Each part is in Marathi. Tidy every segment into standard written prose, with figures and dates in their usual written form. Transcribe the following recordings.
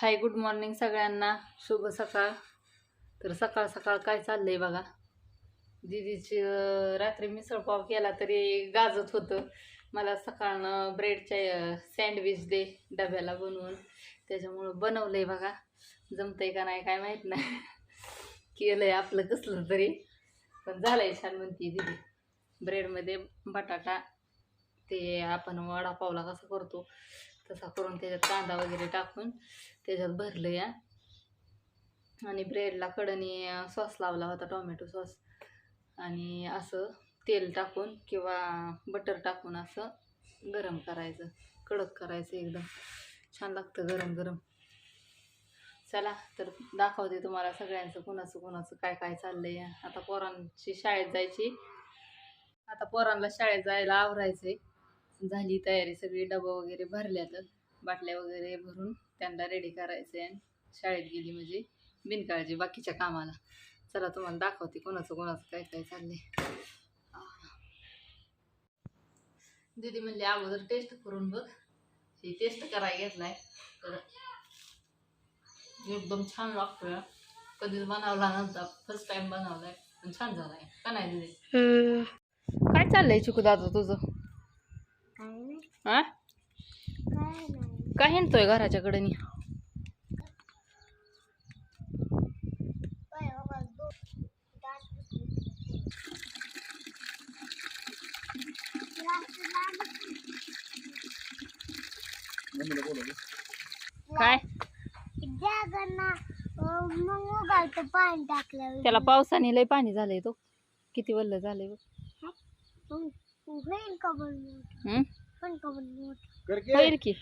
हाय गुड मॉर्निंग सगळ्यांना, शुभ सकाळ. तर सकाळ सकाळ काय चाललंय बघा. दीदीची रात्री मिसळपाव केला तरी गाजत होतं. मला सकाळनं ब्रेडच्या सँडविच दे डब्याला बनवून, त्याच्यामुळं बनवलंय बघा. जमतंय का नाही काय माहीत नाही. केलंय आपलं कसलं तरी, पण झालंय छान म्हणते दीदी. ब्रेडमध्ये बटाटा, ते आपण वडापावला कसं करतो तसा करून त्याच्यात कांदा वगैरे टाकून त्याच्यात भरलं या. आणि ब्रेडला कडनी सॉस लावला होता, टोमॅटो सॉस. आणि असं तेल टाकून किंवा बटर टाकून असं गरम करायचं, कडक करायचं, एकदम छान लागतं गरम गरम. चला तर दाखवते तुम्हाला सगळ्यांचं कुणाचं काय काय चाललंय. आता पोरांची शाळेत जायची, आता पोरांना शाळेत जायला आवरायचंय. झाली तयारी सगळी, डबा वगैरे भरल्यात, बाटल्या वगैरे भरून त्यांना रेडी करायचंय. आणि शाळेत गेली म्हणजे बिनकाळजी बाकीच्या कामाला. चला तुम्हाला दाखवते कोणाचं काय काय चाललंय. दीदी म्हणले अगोदर टेस्ट करून बघ. हे टेस्ट करायला घेतलाय तर एकदम छान लागतोय. कधीच बनवला नव्हता, फर्स्ट टाइम बनवलाय, पण छान झालाय का नाही दीदी? काय चाललंय चिकू दादा तुझं? हा काय हिंडतोय घराच्या कडेनी? काय पाणी टाकलं त्याला पावसाने लय पाणी झालंय. तो किती वल्ल झालंय बघ. होईल का बनवून? पण का बनवून? होईल की,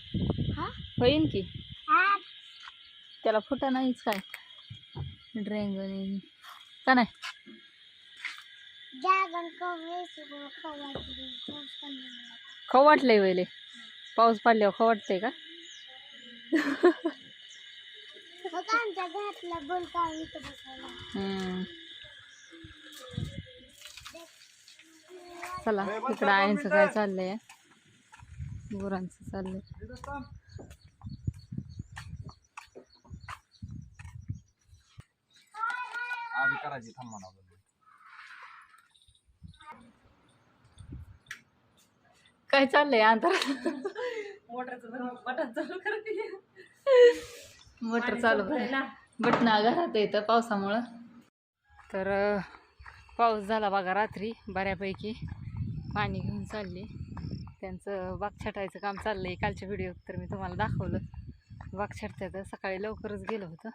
हा होईल की. हा त्याला फुटा नाहीच काय ड्रॅगन का नाही? ड्रॅगन का वेस खवाटली खाऊ वाटलंय वयले. पाऊस पडल्यावर खाऊ वाटतंय का? आमच्या घरातला बोल काय इथं बसायला. चला इकडं आईंचं काय चाललंय, गुरांचं चाललंय. काय चाललंय अंतर? मोटर चालू बटन घरात येतं पावसामुळं. तर पाऊस झाला बघा रात्री बऱ्यापैकी. पाणी घेऊन चालले, त्यांचं बाग छटायचं काम चाललंय. कालच्या व्हिडिओ तर मी तुम्हाला दाखवलं. बाग छटत्याचं सकाळी लवकरच गेलं होतं.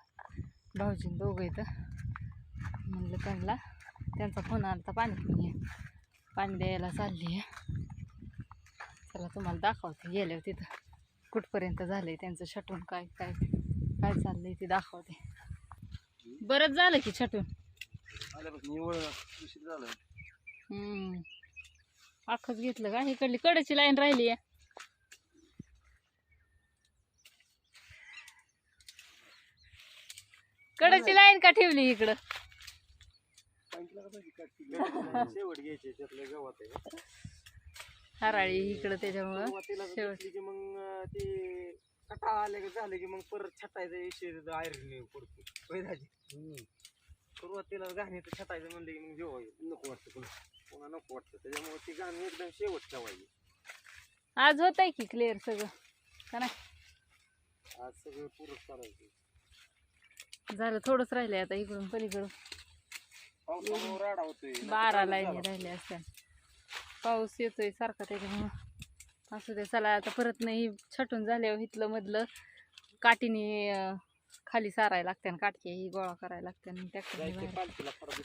भाऊजीन दोघं इथं म्हणलं त्यांना, त्यांचा फोन आला तर पाणी घेऊन ये, पाणी द्यायला चालली आहे. चला तुम्हाला दाखवते गेल्यावर तिथं कुठपर्यंत झालंय त्यांचं छटून, काय काय काय चाललंय ते दाखवते. बरंच झालं की छटून. अख्खच घेतलं का? इकडली कडेची लाईन राहिली आहे. कडेची लाईन का ठेवली इकडं? हराळी इकडं, त्याच्यामुळं शेवट मग ते कटा आले झालं की मग परत छटायचा विषय आयर्न पडतो. सुरुवातीला घाणी तर छटायचं म्हणलं की मग जेव्हा नको वाटतं, पुन्हा नको वाटतं. त्याच्यामुळे ती घाणी एकदम शेवट ठेवायची. आज होत आहे की क्लिअर सगळं का नाही? आज सगळं पुरच करायचं झालं, थोडंच राहिलंय आता. इकडून पलीकडून पावसामुळे राडा होतोय. 12 लाईनी राहिल्या असत्या. पाऊस येतोय सारखा त्याच्यामुळं असू दे. चला आता परत नाही छटून झाल्यावर इथलं मधलं काठीने खाली सारायला लागते, आणि काटके ही गोळा करायला लागते. आणि ट्रॅक्टर